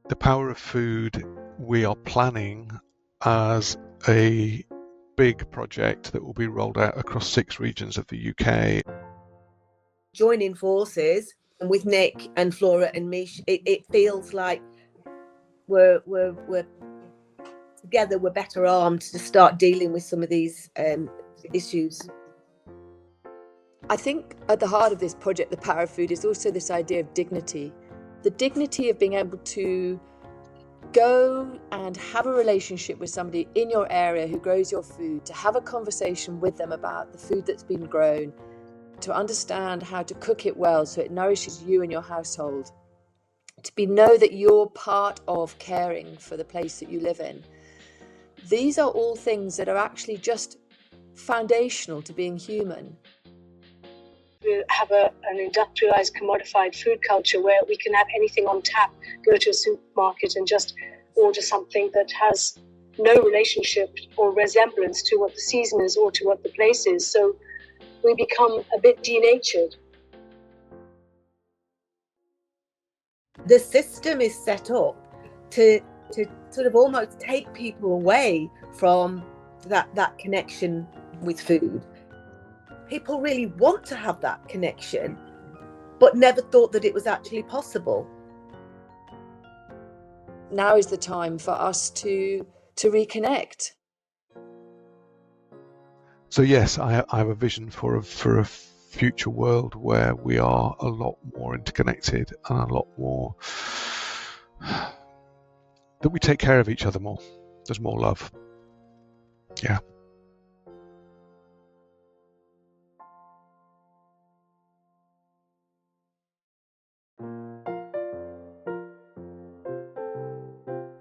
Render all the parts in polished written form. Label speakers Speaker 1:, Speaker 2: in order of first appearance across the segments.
Speaker 1: The Power of Food, we are planning as a big project that will be rolled out across 6 regions of the UK.
Speaker 2: Joining forces with Nick and Flora and Mish, it feels like we're together, we're better armed to start dealing with some of these issues.
Speaker 3: I think at the heart of this project, The Power of Food, is also this idea of dignity. The dignity of being able to go and have a relationship with somebody in your area who grows your food, to have a conversation with them about the food that's been grown, to understand how to cook it well so it nourishes you and your household, to know that you're part of caring for the place that you live in. These are all things that are actually just foundational to being human.
Speaker 4: We have an industrialized, commodified food culture where we can have anything on tap, go to a supermarket and just order something that has no relationship or resemblance to what the season is or to what the place is. So we become a bit denatured.
Speaker 2: The system is set up to sort of almost take people away from that connection with food. People really want to have that connection, but never thought that it was actually possible.
Speaker 3: Now is the time for us to reconnect.
Speaker 1: So yes, I have a vision for a future world where we are a lot more interconnected and a lot more that we take care of each other more. There's more love. Yeah.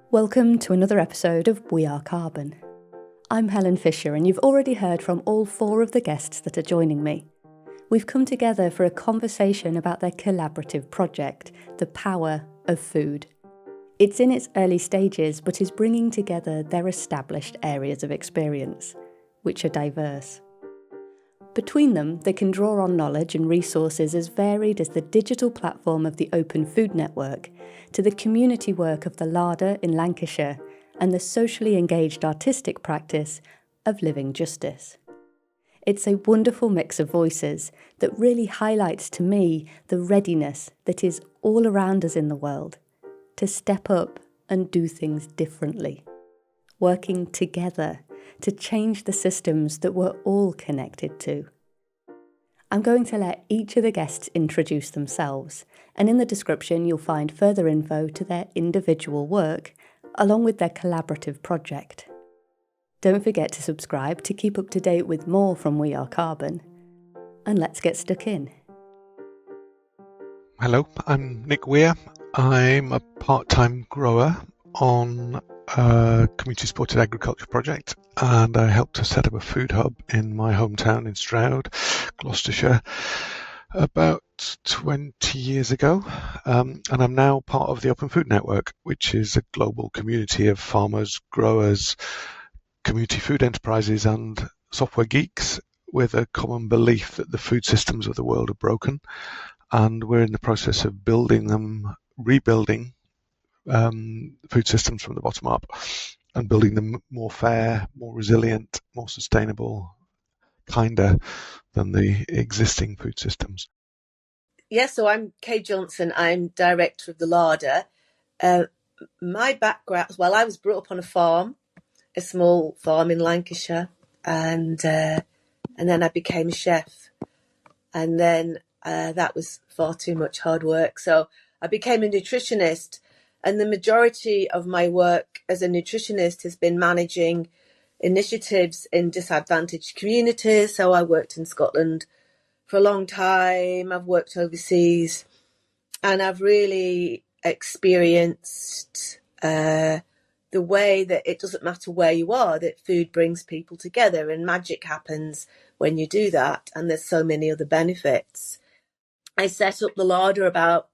Speaker 5: Welcome to another episode of We Are Carbon. I'm Helen Fisher, and you've already heard from all 4 of the guests that are joining me. We've come together for a conversation about their collaborative project, The Power of Food. It's in its early stages, but is bringing together their established areas of experience, which are diverse. Between them, they can draw on knowledge and resources as varied as the digital platform of the Open Food Network, to the community work of the Larder in Lancashire, and the socially engaged artistic practice of Living Justice. It's a wonderful mix of voices that really highlights to me the readiness that is all around us in the world to step up and do things differently, working together to change the systems that we're all connected to. I'm going to let each of the guests introduce themselves, and in the description you'll find further info to their individual work, along with their collaborative project. Don't forget to subscribe to keep up to date with more from We Are Carbon. And let's get stuck in.
Speaker 1: Hello, I'm Nick Weir. I'm a part-time grower on a community-supported agriculture project, and I helped to set up a food hub in my hometown in Stroud, Gloucestershire, about 20 years ago. And I'm now part of the Open Food Network, which is a global community of farmers, growers, community food enterprises and software geeks with a common belief that the food systems of the world are broken, and we're in the process of rebuilding food systems from the bottom up and building them more fair, more resilient, more sustainable, kinder than the existing food systems.
Speaker 2: Yes, so I'm Kay Johnson. I'm director of the Larder. My background, well, I was brought up on a farm, a small farm in Lancashire, and then I became a chef, and then that was far too much hard work. So I became a nutritionist, and the majority of my work as a nutritionist has been managing initiatives in disadvantaged communities. So I worked in Scotland for a long time. I've worked overseas, and I've really experienced the way that it doesn't matter where you are, that food brings people together and magic happens when you do that. And there's so many other benefits. I set up the Larder about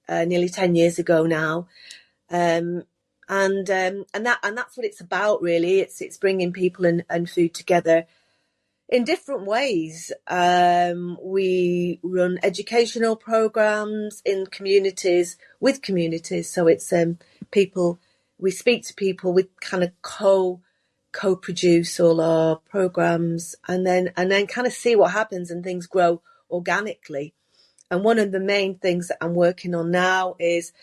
Speaker 2: nearly 10 years ago now. And that's what it's about, really. It's bringing people and food together in different ways. We run educational programs in communities with communities. So it's we speak to people, we kind of co-produce all our programs, and then kind of see what happens, and things grow organically. And one of the main things that I'm working on now is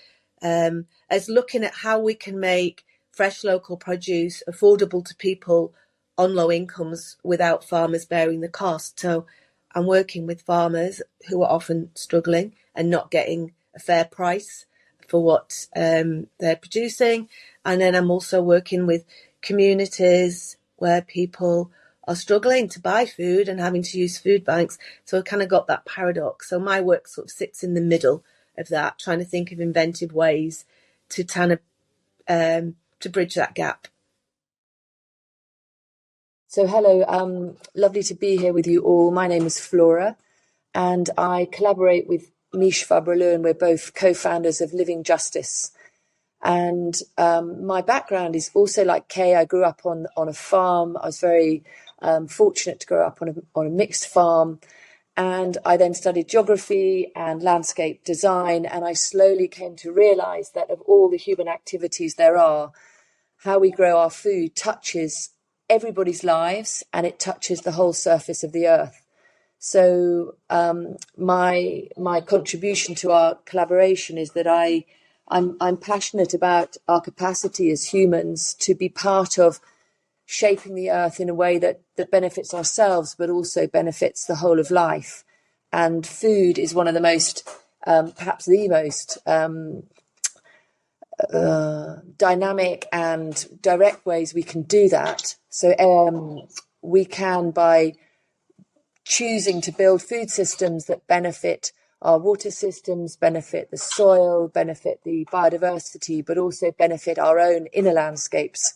Speaker 2: looking at how we can make fresh local produce affordable to people on low incomes without farmers bearing the cost. So I'm working with farmers who are often struggling and not getting a fair price for what they're producing. And then I'm also working with communities where people are struggling to buy food and having to use food banks. So I've kind of got that paradox. So my work sort of sits in the middle of that, trying to think of inventive ways to kind of to bridge that gap.
Speaker 3: So hello, lovely to be here with you all. My name is Flora, and I collaborate with Mish Fabreleu, and we're both co-founders of Living Justice. And my background is also like Kay. I grew up on a farm. I was very fortunate to grow up on a mixed farm. And I then studied geography and landscape design. And I slowly came to realize that of all the human activities there are, how we grow our food touches everybody's lives, and it touches the whole surface of the earth. So my contribution to our collaboration is that I'm passionate about our capacity as humans to be part of shaping the earth in a way that benefits ourselves, but also benefits the whole of life. And food is one of the most, perhaps the most dynamic and direct ways we can do that. So we can, by choosing to build food systems that benefit our water systems, benefit the soil, benefit the biodiversity, but also benefit our own inner landscapes,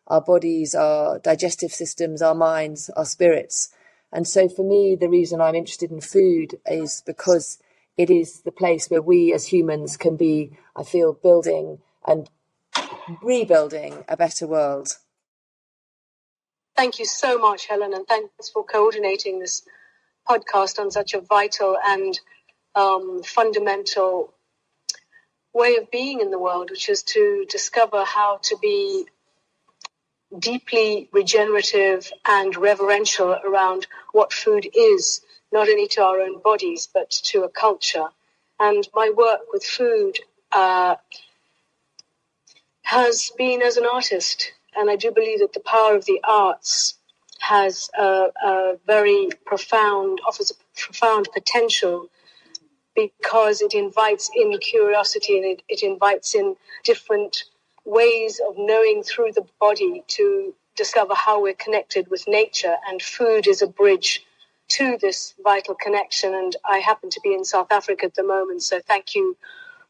Speaker 3: our bodies, our digestive systems, our minds, our spirits. And so for me, the reason I'm interested in food is because it is the place where we as humans can be, I feel, building and rebuilding a better world.
Speaker 4: Thank you so much, Helen, and thanks for coordinating this podcast on such a vital and fundamental way of being in the world, which is to discover how to be deeply regenerative and reverential around what food is, not only to our own bodies, but to a culture. And my work with food has been as an artist, and I do believe that the power of the arts has offers a profound potential, because it invites in curiosity, and it invites in different ways of knowing through the body to discover how we're connected with nature. And food is a bridge to this vital connection. And I happen to be in South Africa at the moment, so thank you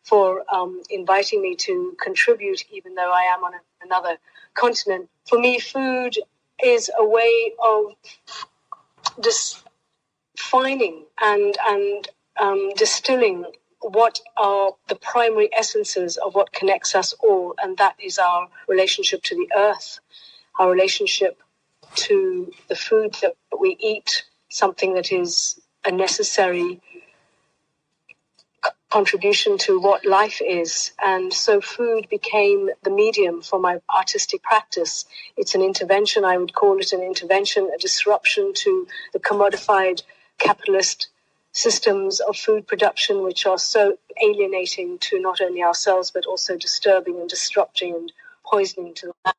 Speaker 4: for inviting me to contribute, even though I am on another continent. For me, food is a way of defining and distilling what are the primary essences of what connects us all, and that is our relationship to the earth, our relationship to the food that we eat, something that is a necessary contribution to what life is. And so food became the medium for my artistic practice. It's an intervention, I would call it an intervention, a disruption to the commodified capitalist systems of food production, which are so alienating to not only ourselves, but also disturbing and disrupting and poisoning to the land.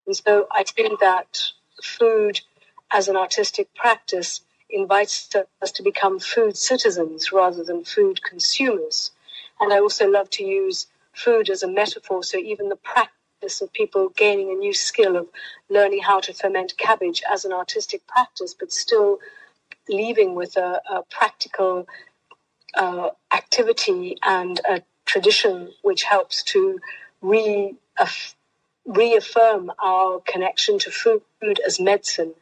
Speaker 4: And so I think that food as an artistic practice invites us to become food citizens rather than food consumers. And I also love to use food as a metaphor. So even the practice of people gaining a new skill of learning how to ferment cabbage as an artistic practice, but still leaving with a practical activity and a tradition which helps to reaffirm our connection to food as medicine.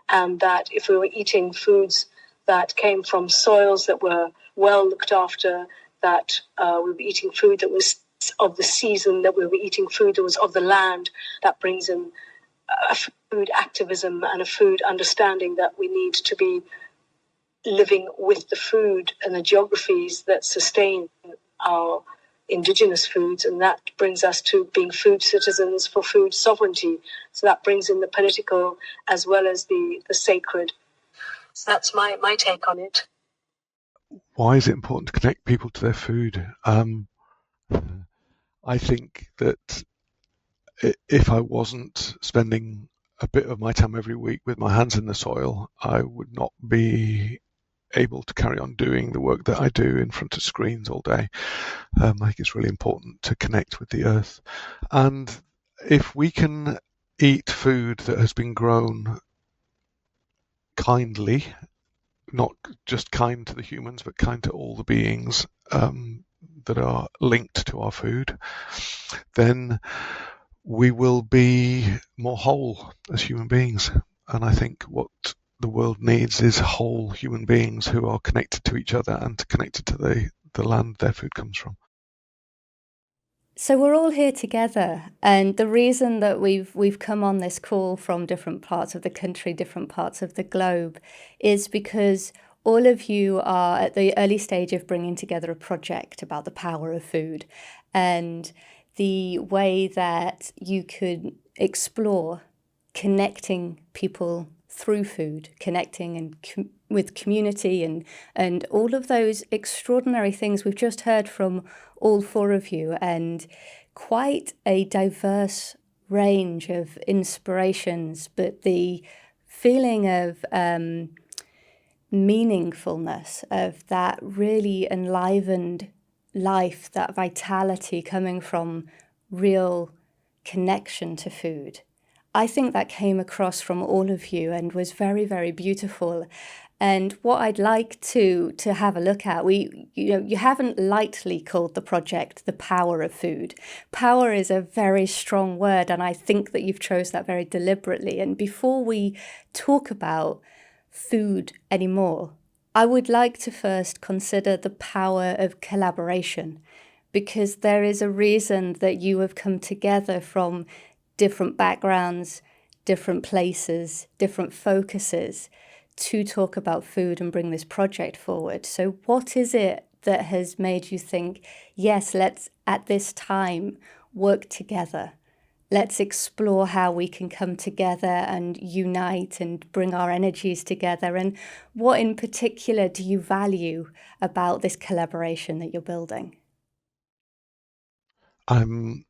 Speaker 4: And that if we were eating foods that came from soils that were well looked after, that we were eating food that was of the season, that we were eating food that was of the land, that brings in a food activism and a food understanding that we need to be living with the food and the geographies that sustain our indigenous foods, and that brings us to being food citizens for food sovereignty. So that brings in the political as well as the sacred. So that's my take on it.
Speaker 1: Why is it important to connect people to their food? I think that if I wasn't spending a bit of my time every week with my hands in the soil, I would not be able to carry on doing the work that I do in front of screens all day. I think it's really important to connect with the earth. And if we can eat food that has been grown kindly, not just kind to the humans, but kind to all the beings that are linked to our food, then we will be more whole as human beings. And I think what the world needs is whole human beings who are connected to each other and connected to the land their food comes from.
Speaker 5: So we're all here together, and the reason that we've come on this call from different parts of the country, different parts of the globe, is because all of you are at the early stage of bringing together a project about the power of food and the way that you could explore connecting people through food, connecting and with community and all of those extraordinary things we've just heard from all four of you, and quite a diverse range of inspirations, but the feeling of meaningfulness of that really enlivened life, that vitality coming from real connection to food. I think that came across from all of you and was very, very beautiful. And what I'd like to have a look at, you haven't lightly called the project The Power of Food. Power is a very strong word, and I think that you've chose that very deliberately. And before we talk about food anymore, I would like to first consider the power of collaboration, because there is a reason that you have come together from different backgrounds, different places, different focuses to talk about food and bring this project forward. So what is it that has made you think, yes, let's at this time work together? Let's explore how we can come together and unite and bring our energies together. And what in particular do you value about this collaboration that you're building?
Speaker 1: The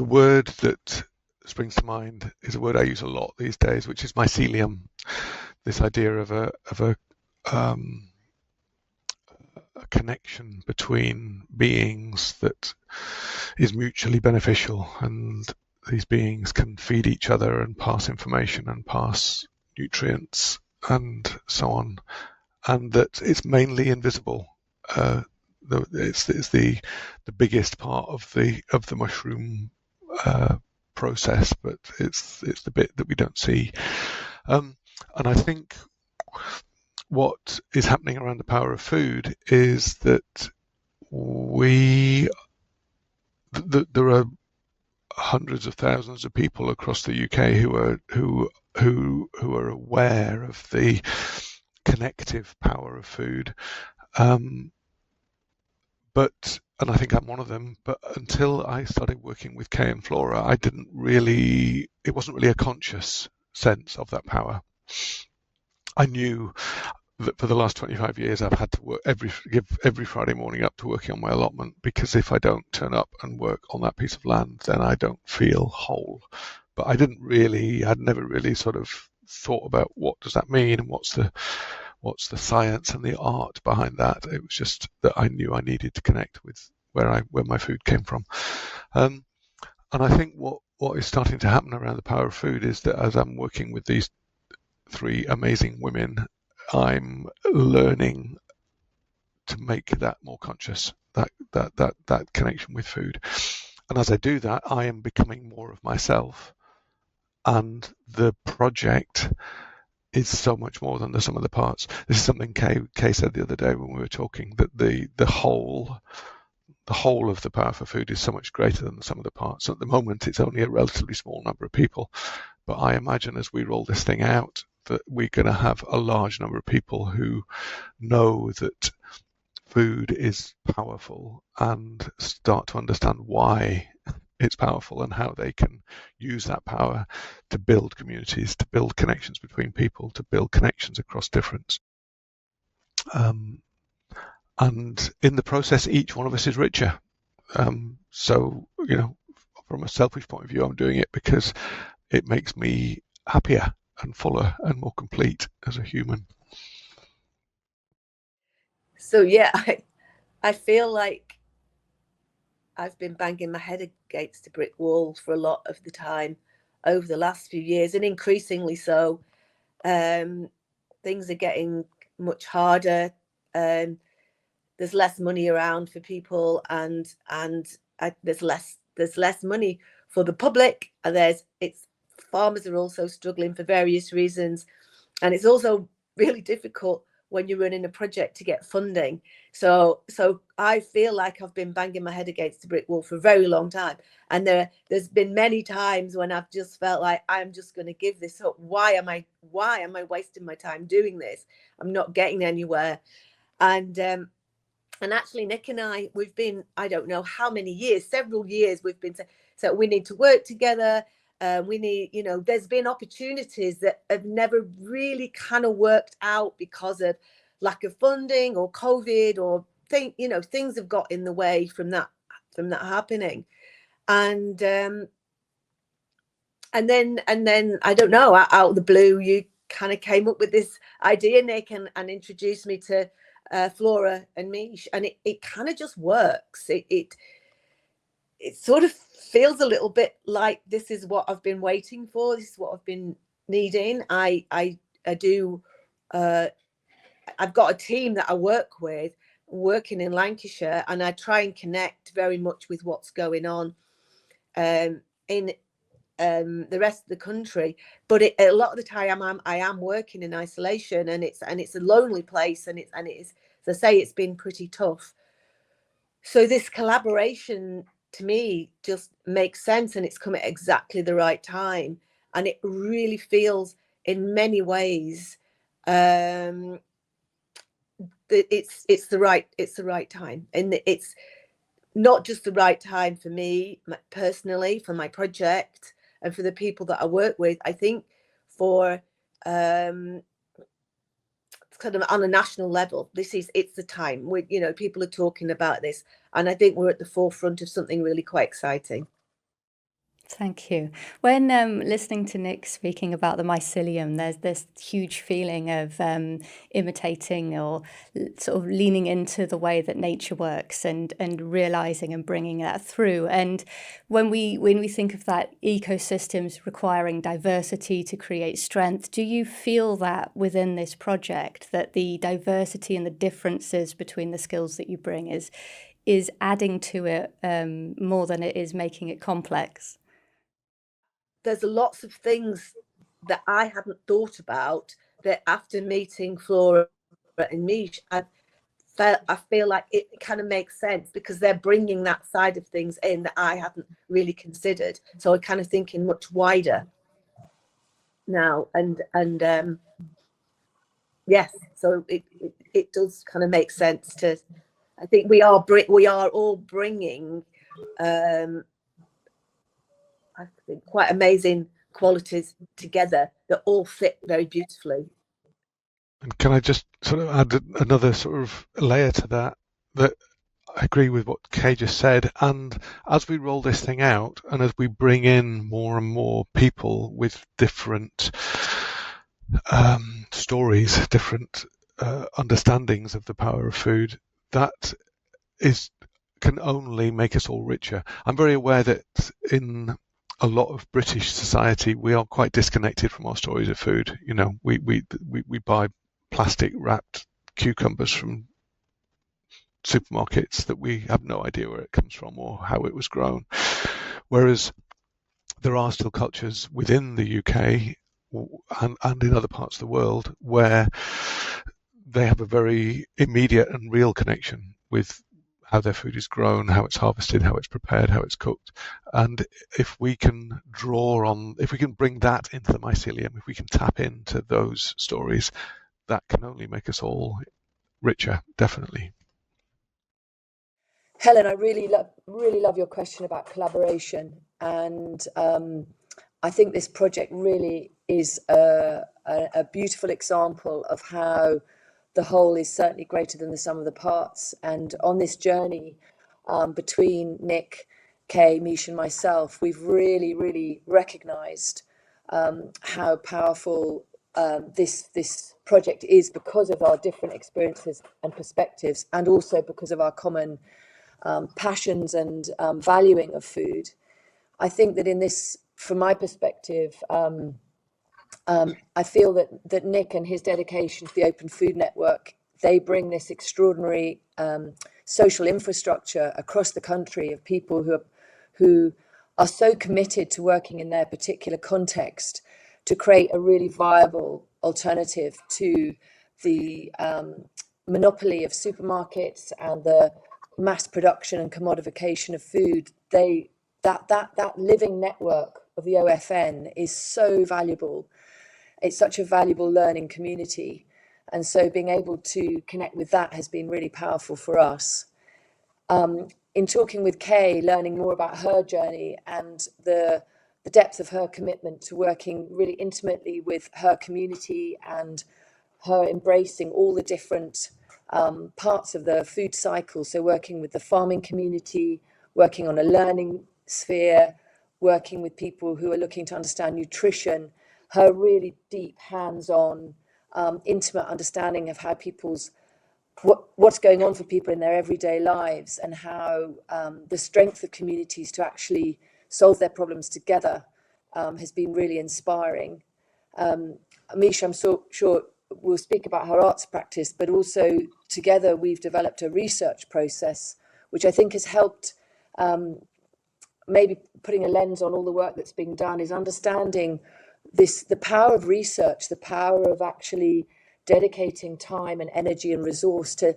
Speaker 1: word that springs to mind is a word I use a lot these days, which is mycelium. This idea of a connection between beings that is mutually beneficial, and these beings can feed each other and pass information and pass nutrients and so on, and that it's mainly invisible. It's the biggest part of the mushroom process, but it's the bit that we don't see. And I think what is happening around the power of food is that there are hundreds of thousands of people across the UK who are aware of the connective power of food. And I think I'm one of them, but until I started working with Kay and Flora, it wasn't really a conscious sense of that power. I knew that for the last 25 years I've had to give every Friday morning up to working on my allotment, because if I don't turn up and work on that piece of land, then I don't feel whole. But I'd never really sort of thought about what does that mean and what's the science and the art behind that. It was just that I knew I needed to connect with where my food came from. And I think what is starting to happen around the power of food is that as I'm working with these three amazing women, I'm learning to make that more conscious, that connection with food. And as I do that, I am becoming more of myself. And the project is so much more than the sum of the parts. This is something Kay said the other day when we were talking, that the whole of the power for food is so much greater than the sum of the parts. So at the moment, it's only a relatively small number of people. But I imagine as we roll this thing out, that we're going to have a large number of people who know that food is powerful and start to understand why it's powerful and how they can use that power to build communities, to build connections between people, to build connections across difference. And in the process, each one of us is richer. So, from a selfish point of view, I'm doing it because it makes me happier and fuller and more complete as a human.
Speaker 2: So yeah, I feel like I've been banging my head against a brick wall for a lot of the time over the last few years, and increasingly so. Things are getting much harder. There's less money around for people, and there's less money for the public. And farmers are also struggling for various reasons, and it's also really difficult when you're running a project to get funding. So I feel like I've been banging my head against the brick wall for a very long time. And there's been many times when I've just felt like I'm just going to give this up. Why am I wasting my time doing this? I'm not getting anywhere. And actually, Nick and we've been, I don't know how many years, several years, we've been so we need to work together. We need, there's been opportunities that have never really kind of worked out because of lack of funding or COVID or things have got in the way from that happening. And then I don't know, out of the blue, you kind of came up with this idea, Nick, and introduced me to Flora and Mish, and it kind of just works. It sort of feels a little bit like this is what I've been waiting for. This is what I've been needing. I do. I've got a team that I work with, working in Lancashire, and I try and connect very much with what's going on in the rest of the country. But a lot of the time, I am working in isolation, and it's a lonely place, and it is, as I say, it's been pretty tough. So this collaboration to me just makes sense, and it's come at exactly the right time, and it really feels in many ways that it's the right time, and it's not just the right time for me personally, for my project, and for the people that I work with. I think for kind of on a national level, it's the time. People are talking about this, and I think we're at the forefront of something really quite exciting.
Speaker 5: Thank you. When listening to Nick speaking about the mycelium, there's this huge feeling of imitating or sort of leaning into the way that nature works and realizing and bringing that through. And when we think of that, ecosystems requiring diversity to create strength, do you feel that within this project that the diversity and the differences between the skills that you bring is adding to it more than it is making it complex?
Speaker 2: There's lots of things that I hadn't thought about that after meeting Flora and Mish, I feel like it kind of makes sense because they're bringing that side of things in that I hadn't really considered. So I'm kind of thinking much wider now, and yes, so it does kind of make sense to. I think we are all bringing I think quite amazing qualities together that all fit very beautifully.
Speaker 1: And can I just sort of add another sort of layer to that I agree with what Kay just said. And as we roll this thing out and as we bring in more and more people with different stories, different understandings of the power of food, that can only make us all richer. I'm very aware that in a lot of British society, we are quite disconnected from our stories of food. We buy plastic wrapped cucumbers from supermarkets that we have no idea where it comes from or how it was grown. Whereas there are still cultures within the UK and in other parts of the world where they have a very immediate and real connection with how their food is grown, how it's harvested, how it's prepared, how it's cooked. And if we can bring that into the mycelium, if we can tap into those stories, that can only make us all richer, definitely.
Speaker 3: Helen, I really love your question about collaboration, and I think this project really is a beautiful example of how the whole is certainly greater than the sum of the parts. And on this journey between Nick, Kay, Mish, and myself, we've really recognised how powerful this project is because of our different experiences and perspectives, and also because of our common passions and valuing of food. I think that in this, from my perspective, I feel that Nick and his dedication to the Open Food Network, they bring this extraordinary social infrastructure across the country of people who are so committed to working in their particular context to create a really viable alternative to the monopoly of supermarkets and the mass production and commodification of food. That living network of the OFN is so valuable. It's such a valuable learning community. And so being able to connect with that has been really powerful for us. In talking with Kay, learning more about her journey and the depth of her commitment to working really intimately with her community and her embracing all the different parts of the food cycle. So working with the farming community, working on a learning sphere, working with people who are looking to understand nutrition, her really deep hands-on, intimate understanding of how what's going on for people in their everyday lives, and how the strength of communities to actually solve their problems together has been really inspiring. Amisha, I'm so sure, will speak about her arts practice, but also together we've developed a research process, which I think has helped, maybe putting a lens on all the work that's being done, is understanding the power of research, the power of actually dedicating time and energy and resource to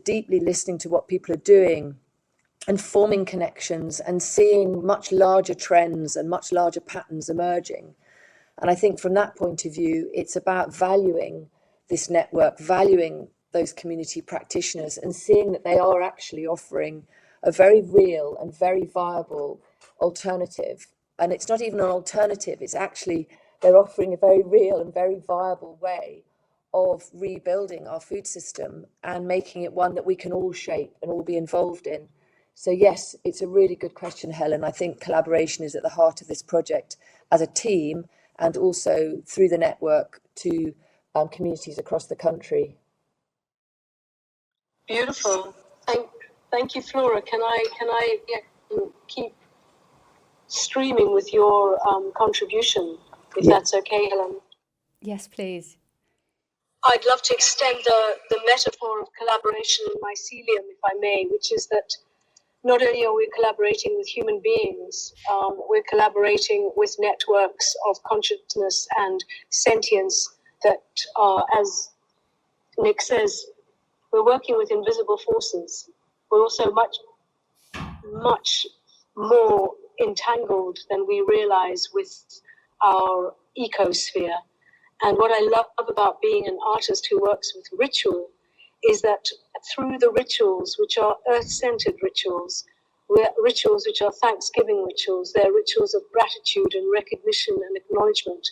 Speaker 3: deeply listening to what people are doing and forming connections and seeing much larger trends and much larger patterns emerging. And I think from that point of view, it's about valuing this network, valuing those community practitioners, and seeing that they are actually offering a very real and very viable alternative. And it's not even an alternative, it's actually, they're offering a very real and very viable way of rebuilding our food system and making it one that we can all shape and all be involved in. So yes, it's a really good question, Helen. I think collaboration is at the heart of this project as a team, and also through the network to communities across the country.
Speaker 4: Beautiful. Thank you, Flora. Can I keep streaming with your contribution, if that's okay, Helen?
Speaker 5: Yes, please.
Speaker 4: I'd love to extend the metaphor of collaboration in mycelium, if I may, which is that not only are we collaborating with human beings, we're collaborating with networks of consciousness and sentience that are, as Nick says, we're working with invisible forces. We're also much more entangled than we realize with our ecosphere. And what I love about being an artist who works with ritual is that through the rituals, which are earth-centered rituals which are Thanksgiving rituals, they're rituals of gratitude and recognition and acknowledgement.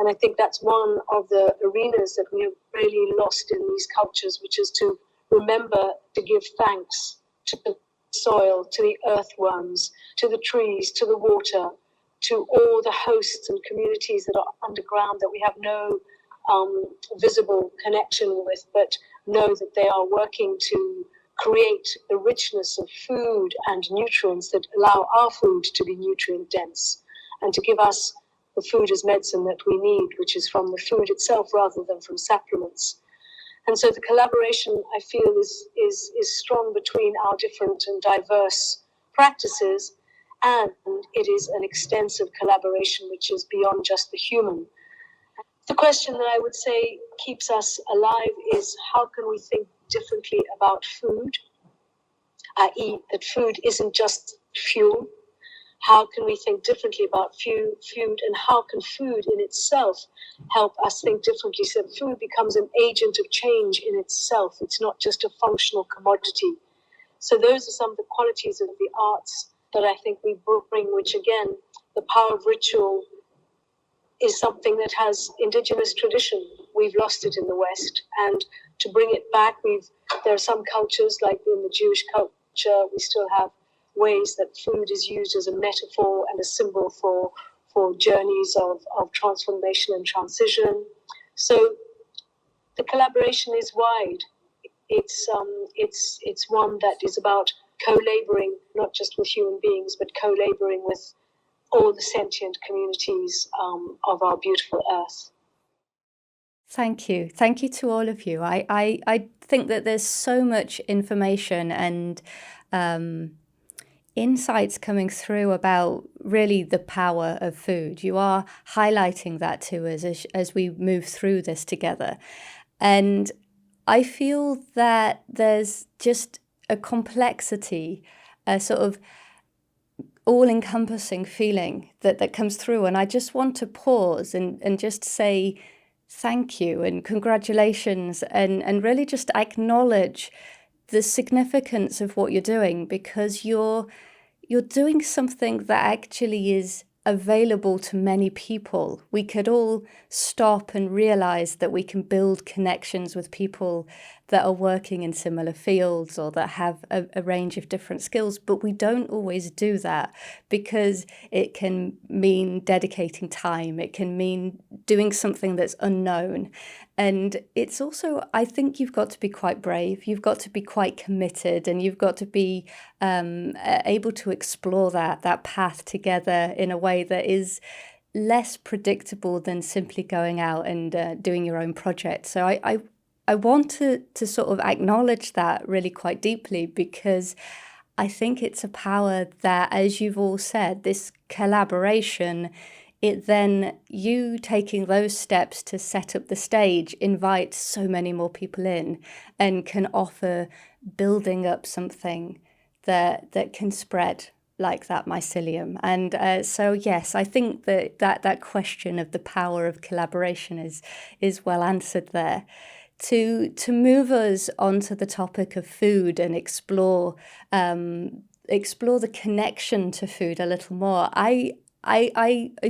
Speaker 4: And I think that's one of the arenas that we have really lost in these cultures, which is to remember to give thanks to the soil, to the earthworms, to the trees, to the water, to all the hosts and communities that are underground that we have no visible connection with, but know that they are working to create the richness of food and nutrients that allow our food to be nutrient dense and to give us the food as medicine that we need, which is from the food itself rather than from supplements. And so the collaboration, I feel, is strong between our different and diverse practices, and it is an extensive collaboration which is beyond just the human. The question that I would say keeps us alive is, how can we think differently about food, i.e. that food isn't just fuel? How can we think differently about food, and how can food in itself help us think differently so food becomes an agent of change in itself? It's not just a functional commodity. So those are some of the qualities of the arts that I think we bring, which again, the power of ritual is something that has indigenous tradition. We've lost it in the West, and to bring it back, there are some cultures, like in the Jewish culture, we still have ways that food is used as a metaphor and a symbol for journeys of transformation and transition. So the collaboration is wide. It's one that is about co-laboring, not just with human beings, but co-laboring with all the sentient communities of our beautiful earth.
Speaker 5: Thank you. Thank you to all of you. I think that there's so much information and insights coming through about really the power of food. You are highlighting that to us as we move through this together. And I feel that there's just a complexity, a sort of all-encompassing feeling that comes through. And I just want to pause and just say thank you and congratulations and really just acknowledge the significance of what you're doing, because you're doing something that actually is available to many people. We could all stop and realize that we can build connections with people that are working in similar fields or that have a range of different skills, but we don't always do that because it can mean dedicating time. It can mean doing something that's unknown. And it's also, I think you've got to be quite brave. You've got to be quite committed, and you've got to be able to explore that path together in a way that is less predictable than simply going out and doing your own project. So I want to sort of acknowledge that really quite deeply, because I think it's a power that, as you've all said, this collaboration, it then, you taking those steps to set up the stage, invites so many more people in and can offer building up something that can spread like that mycelium. And so, yes, I think that question of the power of collaboration is well answered there. To move us onto the topic of food and explore the connection to food a little more, I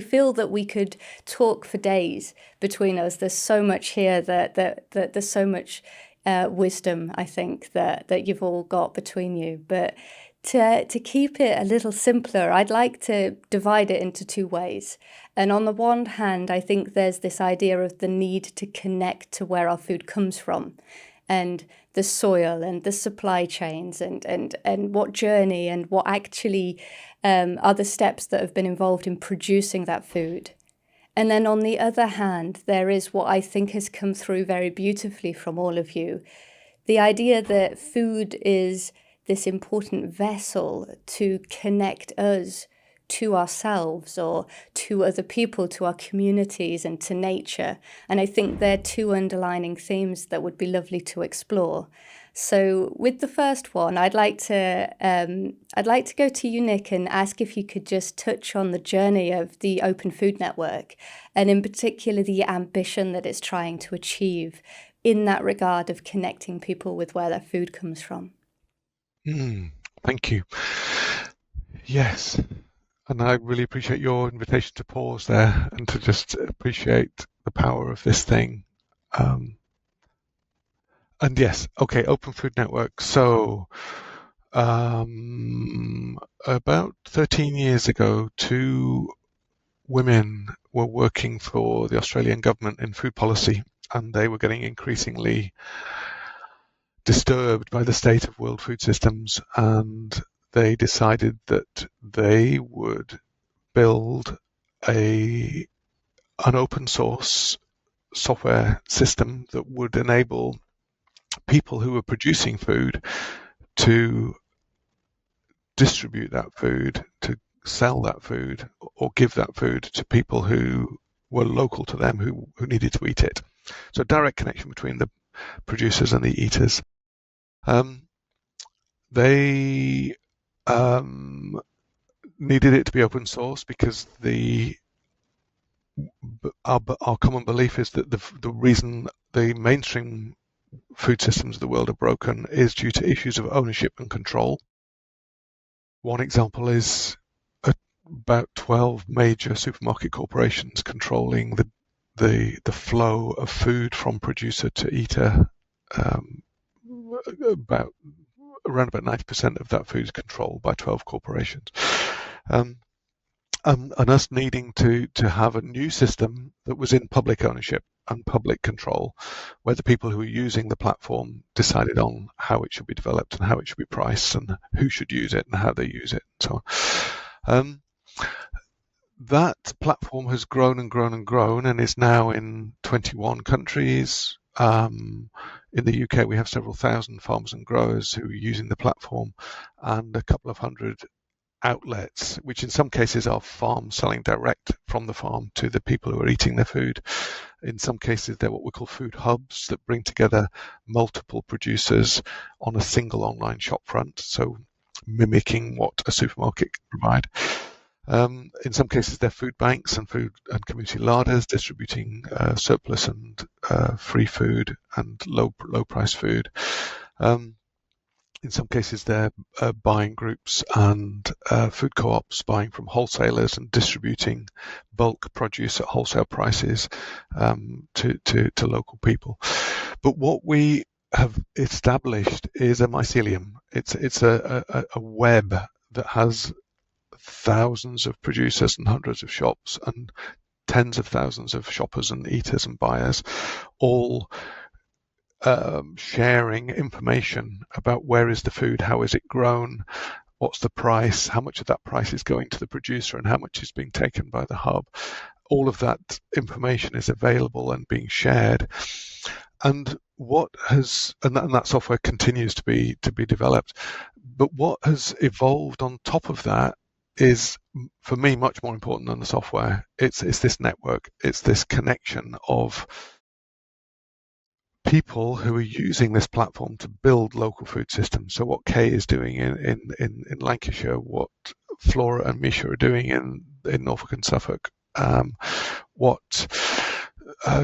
Speaker 5: feel that we could talk for days between us. There's so much here that there's so much wisdom, I think, that you've all got between you. But to keep it a little simpler, I'd like to divide it into two ways. And on the one hand, I think there's this idea of the need to connect to where our food comes from, and the soil and the supply chains and what journey and what actually are the steps that have been involved in producing that food. And then on the other hand, there is what I think has come through very beautifully from all of you, the idea that food is this important vessel to connect us to ourselves or to other people, to our communities and to nature. And I think they're two underlining themes that would be lovely to explore. So with the first one, I'd like to go to you, Nick, and ask if you could just touch on the journey of the Open Food Network, and in particular the ambition that it's trying to achieve in that regard of connecting people with where their food comes from.
Speaker 1: Thank you. Yes, and I really appreciate your invitation to pause there and to just appreciate the power of this thing. And yes, okay, Open Food Network. So about 13 years ago, two women were working for the Australian government in food policy, and they were getting increasingly disturbed by the state of world food systems, and they decided that they would build an open source software system that would enable people who were producing food to distribute that food, to sell that food, or give that food to people who were local to them, who needed to eat it. So direct connection between the producers and the eaters. They needed it to be open source because our common belief is that the reason the mainstream food systems of the world are broken is due to issues of ownership and control. One example is about 12 major supermarket corporations controlling the flow of food from producer to eater. Around about 90% of that food is controlled by 12 corporations. And us needing to have a new system that was in public ownership and public control, where the people who were using the platform decided on how it should be developed and how it should be priced and who should use it and how they use it and so on. That platform has grown and grown and grown and is now in 21 countries. In the UK, we have several thousand farmers and growers who are using the platform, and a couple of hundred outlets, which in some cases are farms selling direct from the farm to the people who are eating their food. In some cases, they're what we call food hubs that bring together multiple producers on a single online shop front, so mimicking what a supermarket can provide. In some cases, they're food banks and food and community larders distributing surplus and free food and low price food. In some cases, they're buying groups and food co-ops buying from wholesalers and distributing bulk produce at wholesale prices to local people. But what we have established is a mycelium. It's a web that has thousands of producers and hundreds of shops and tens of thousands of shoppers and eaters and buyers, all sharing information about where is the food, how is it grown, what's the price, how much of that price is going to the producer and how much is being taken by the hub. All of that information is available and being shared. And that software continues to be developed. But what has evolved on top of that is, for me, much more important than the software. It's this network. It's this connection of people who are using this platform to build local food systems. So what Kay is doing in Lancashire, what Flora and Misha are doing in Norfolk and Suffolk, what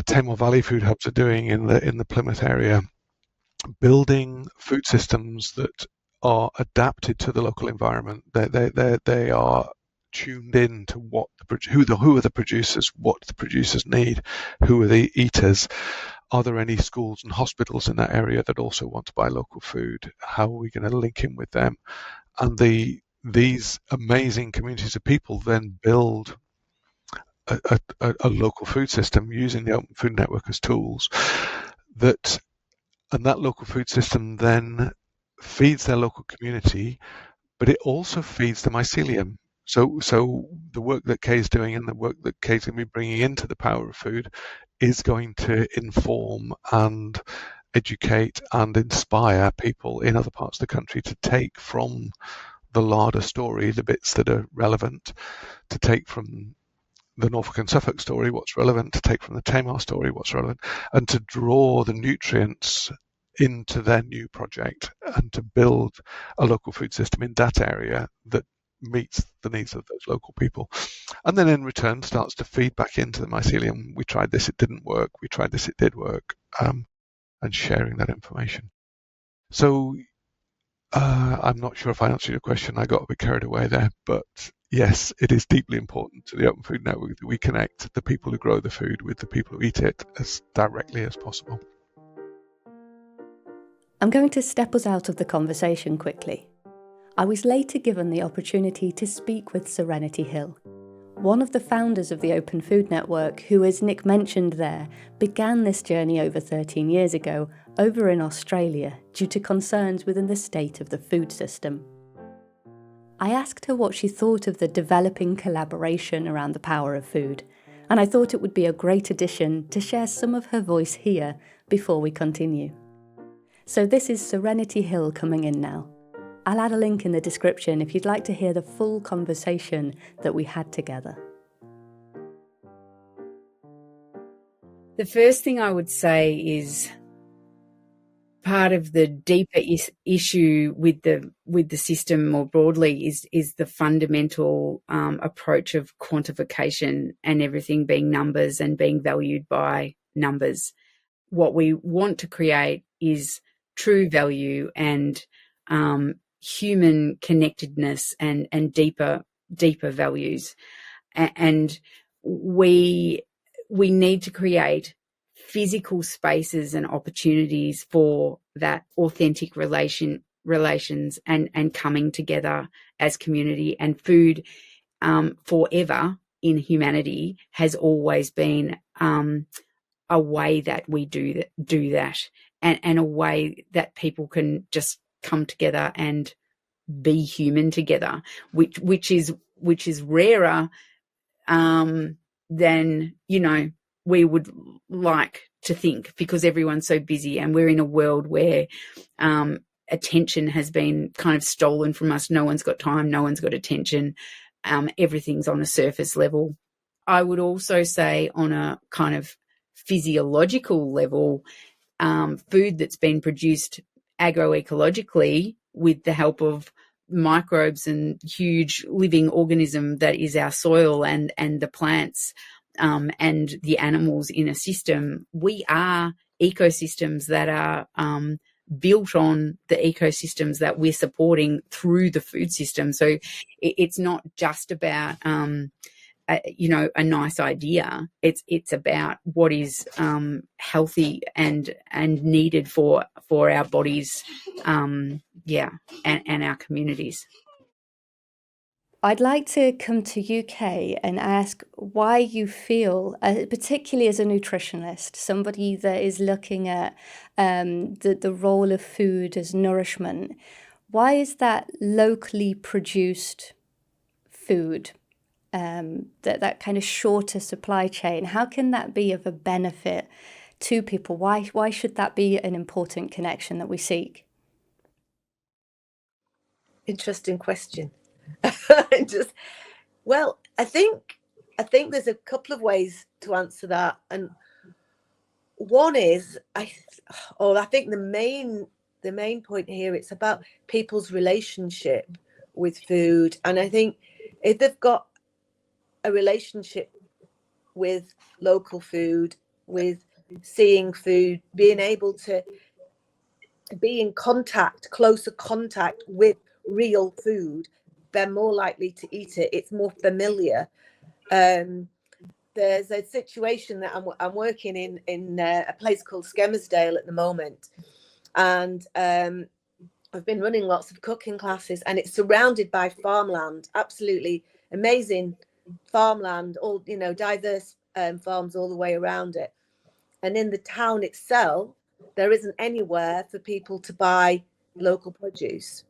Speaker 1: Tamar Valley Food Hubs are doing in the Plymouth area, building food systems that are adapted to the local environment. They are tuned in to who are the producers, what the producers need, who are the eaters. Are there any schools and hospitals in that area that also want to buy local food? How are we going to link in with them? And these amazing communities of people then build a local food system using the Open Food Network as tools. And that local food system then feeds their local community, but it also feeds the mycelium. So the work that Kay's doing and the work that Kay's going to be bringing into the Power of Food is going to inform and educate and inspire people in other parts of the country to take from the larder story the bits that are relevant, to take from the Norfolk and Suffolk story what's relevant, to take from the Tamar story what's relevant, and to draw the nutrients into their new project and to build a local food system in that area that meets the needs of those local people. And then in return starts to feed back into the mycelium. We tried this, it didn't work. We tried this, it did work. And sharing that information. So I'm not sure if I answered your question. I got a bit carried away there, but yes, it is deeply important to the Open Food Network that we connect the people who grow the food with the people who eat it as directly as possible.
Speaker 5: I'm going to step us out of the conversation quickly. I was later given the opportunity to speak with Serenity Hill, one of the founders of the Open Food Network, who, as Nick mentioned there, began this journey over 13 years ago over in Australia due to concerns within the state of the food system. I asked her what she thought of the developing collaboration around the power of food, and I thought it would be a great addition to share some of her voice here before we continue. So this is Serenity Hill coming in now. I'll add a link in the description if you'd like to hear the full conversation that we had together.
Speaker 6: The first thing I would say is part of the deeper issue with the system more broadly is the fundamental approach of quantification and everything being numbers and being valued by numbers. What we want to create is true value and human connectedness and deeper values. And we need to create physical spaces and opportunities for that authentic relations and coming together as community. And food forever in humanity has always been a way that we do that and a way that people can just come together and be human together, which is rarer than, you know, we would like to think, because everyone's so busy and we're in a world where attention has been kind of stolen from us. No one's got time, no one's got attention. Everything's on a surface level. I would also say on a kind of physiological level, food that's been produced agroecologically with the help of microbes and huge living organism that is our soil and the plants and the animals in a system. We are ecosystems that are built on the ecosystems that we're supporting through the food system. So it's not just about a nice idea. It's about what is healthy and needed for our bodies, and our communities.
Speaker 5: I'd like to come to you, Kay, and ask why you feel, particularly as a nutritionist, somebody that is looking at the role of food as nourishment, why is that locally produced food, that kind of shorter supply chain, how can that be of a benefit to people? Why should that be an important connection that we seek?
Speaker 2: Interesting question. Well, I think there's a couple of ways to answer that, and one is I think the main point here, it's about people's relationship with food. And I think if they've got a relationship with local food, with seeing food, being able to be in closer contact with real food, they're more likely to eat it. It's more familiar. There's a situation that I'm working in a place called Skelmersdale at the moment, and I've been running lots of cooking classes, and it's surrounded by farmland, absolutely amazing farmland, all, you know, diverse farms all the way around it. And in the town itself, there isn't anywhere for people to buy local produce.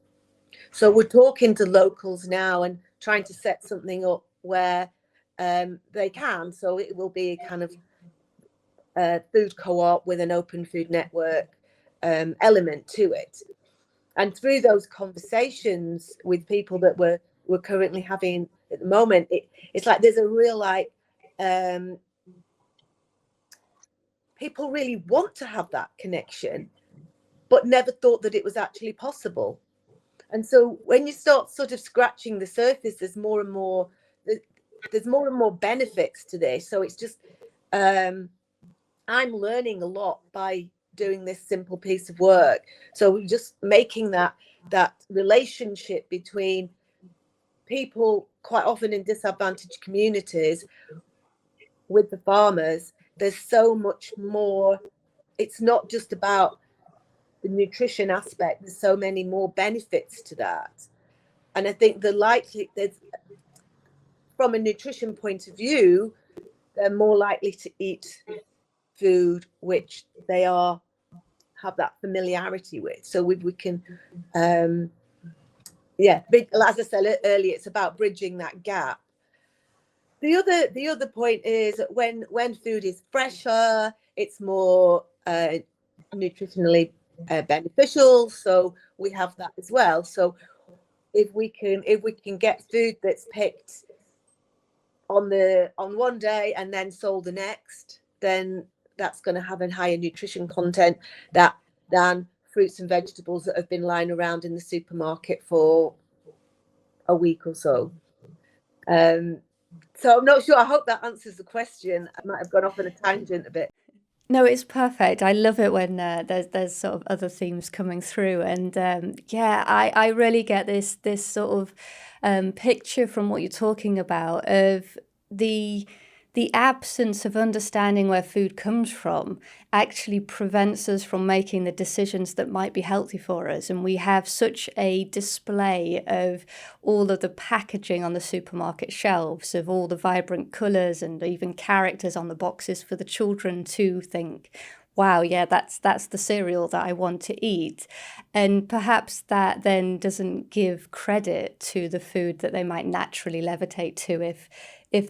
Speaker 2: So we're talking to locals now and trying to set something up where they can. So it will be a kind of food co-op with an open food network element to it. And through those conversations with people that we're currently having at the moment, it's like there's a real people really want to have that connection, but never thought that it was actually possible. And so when you start sort of scratching the surface, there's more and more benefits to this. So it's just I'm learning a lot by doing this simple piece of work. So we're just making that relationship between people, quite often in disadvantaged communities, with the farmers. There's so much more. It's not just about the nutrition aspect. There's so many more benefits to that. And I think from a nutrition point of view, they're more likely to eat food which they have that familiarity with. So we can as I said earlier, it's about bridging that gap. The other point is when food is fresher, it's more nutritionally beneficial. So we have that as well. So if we can get food that's picked on one day and then sold the next, then that's going to have a higher nutrition content than fruits and vegetables that have been lying around in the supermarket for a week or so. So I'm not sure. I hope that answers the question. I might have gone off on a tangent a bit.
Speaker 5: No, it's perfect. I love it when there's sort of other themes coming through, and I really get this sort of picture from what you're talking about of the absence of understanding where food comes from actually prevents us from making the decisions that might be healthy for us. And we have such a display of all of the packaging on the supermarket shelves, of all the vibrant colours and even characters on the boxes for the children to think, wow, yeah, that's the cereal that I want to eat. And perhaps that then doesn't give credit to the food that they might naturally levitate to if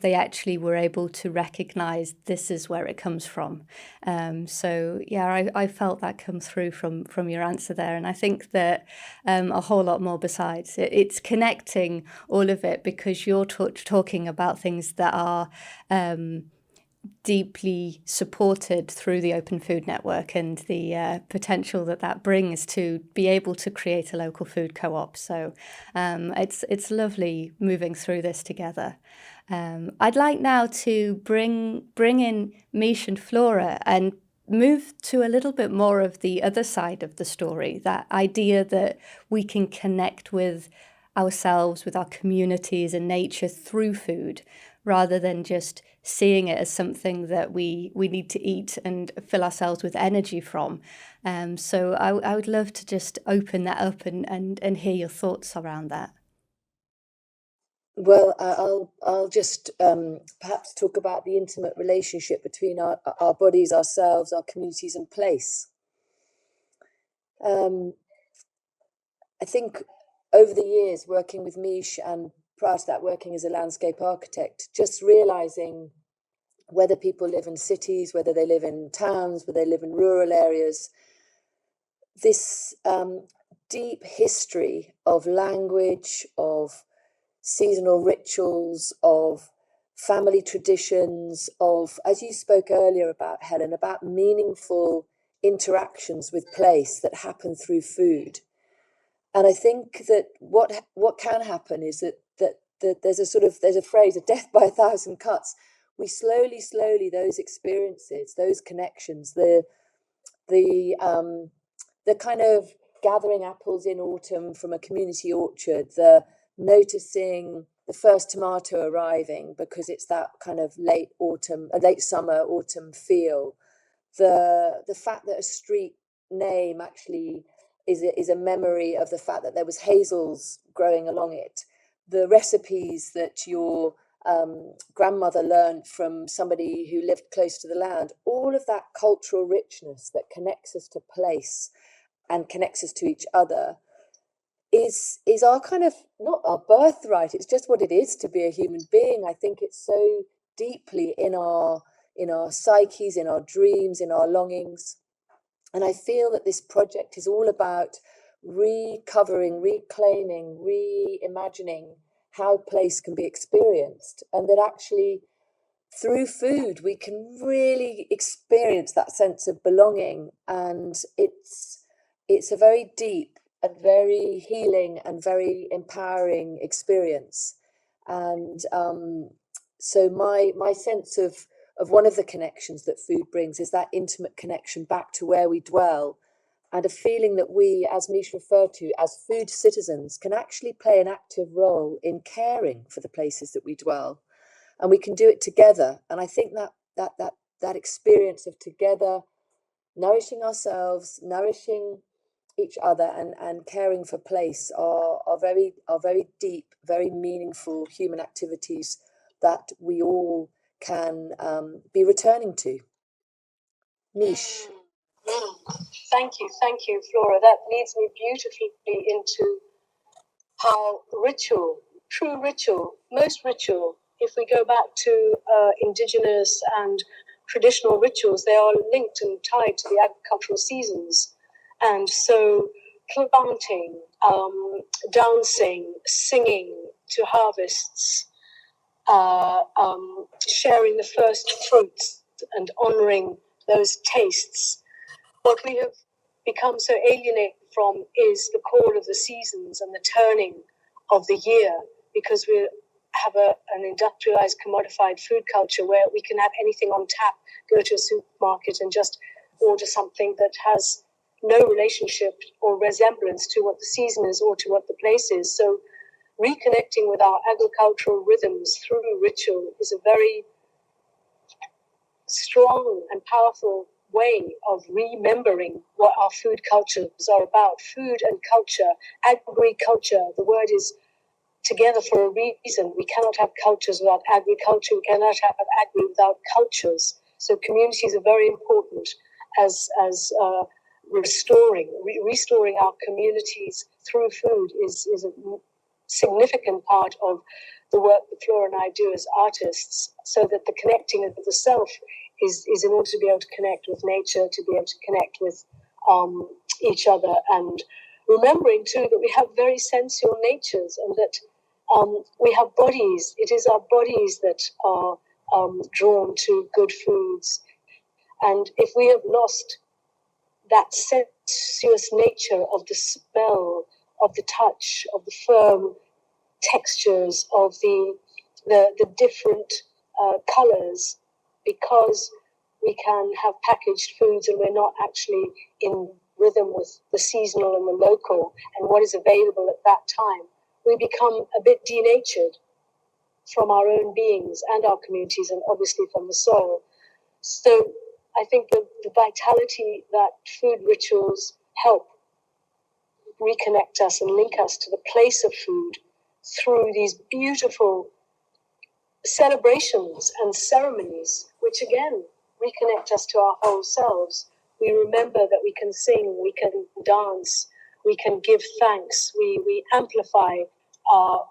Speaker 5: they actually were able to recognize this is where it comes from. So yeah, I felt that come through from your answer there. And I think that a whole lot more besides. It's connecting all of it because you're talking about things that are deeply supported through the Open Food Network and the potential that brings to be able to create a local food co-op. So it's lovely moving through this together. I'd like now to bring in Mish and Flora and move to a little bit more of the other side of the story, that idea that we can connect with ourselves, with our communities and nature through food, rather than just seeing it as something that we need to eat and fill ourselves with energy from. So I would love to just open that up and hear your thoughts around that.
Speaker 3: Well, I'll just perhaps talk about the intimate relationship between our bodies, ourselves, our communities, and place. I think over the years working with Mish and prior to that working as a landscape architect, just realizing whether people live in cities, whether they live in towns, whether they live in rural areas, this deep history of language, of seasonal rituals, of family traditions, of, as you spoke earlier about, Helen, about meaningful interactions with place that happen through food. And I think that what can happen is that there's a phrase, a death by 1,000 cuts. We slowly, those experiences, those connections, the kind of gathering apples in autumn from a community orchard, the noticing the first tomato arriving because it's that kind of late summer, autumn feel. The fact that a street name actually is a memory of the fact that there was hazels growing along it. The recipes that your grandmother learned from somebody who lived close to the land, all of that cultural richness that connects us to place and connects us to each other is our kind of, not our birthright, it's just what it is to be a human being. I think it's so deeply in our psyches, in our dreams, in our longings. And I feel that this project is all about recovering, reclaiming, reimagining how place can be experienced, and that actually through food we can really experience that sense of belonging. And it's a very deep and very healing and very empowering experience. And so my sense of one of the connections that food brings is that intimate connection back to where we dwell, and a feeling that we, as Mish referred to, as food citizens, can actually play an active role in caring for the places that we dwell, and we can do it together. And I think that experience of together nourishing ourselves, nourishing each other, and caring for place are very deep, very meaningful human activities that we all can be returning to. Mish.
Speaker 4: Thank you, Flora. That leads me beautifully into how true ritual, most ritual, if we go back to indigenous and traditional rituals, they are linked and tied to the agricultural seasons. And so planting, dancing, singing to harvests, sharing the first fruits and honoring those tastes. What we have become so alienated from is the call of the seasons and the turning of the year, because we're have an industrialized, commodified food culture where we can have anything on tap, go to a supermarket and just order something that has no relationship or resemblance to what the season is or to what the place is. So reconnecting with our agricultural rhythms through ritual is a very strong and powerful way of remembering what our food cultures are about. Food and culture, agriculture, the word is together for a reason. We cannot have cultures without agriculture. We cannot have agri without cultures. So communities are very important as restoring our communities through food is a significant part of the work that Flora and I do as artists, so that the connecting of the self is in order to be able to connect with nature, to be able to connect with each other, and remembering too that we have very sensual natures and that we have bodies. It is our bodies that are drawn to good foods. And if we have lost that sensuous nature of the smell, of the touch, of the firm textures, of the different colors, because we can have packaged foods and we're not actually in rhythm with the seasonal and the local and what is available at that time, we become a bit denatured from our own beings and our communities and obviously from the soil. So I think the vitality that food rituals help reconnect us and link us to the place of food through these beautiful celebrations and ceremonies, which again reconnect us to our whole selves. We remember that we can sing, we can dance, we can give thanks, we amplify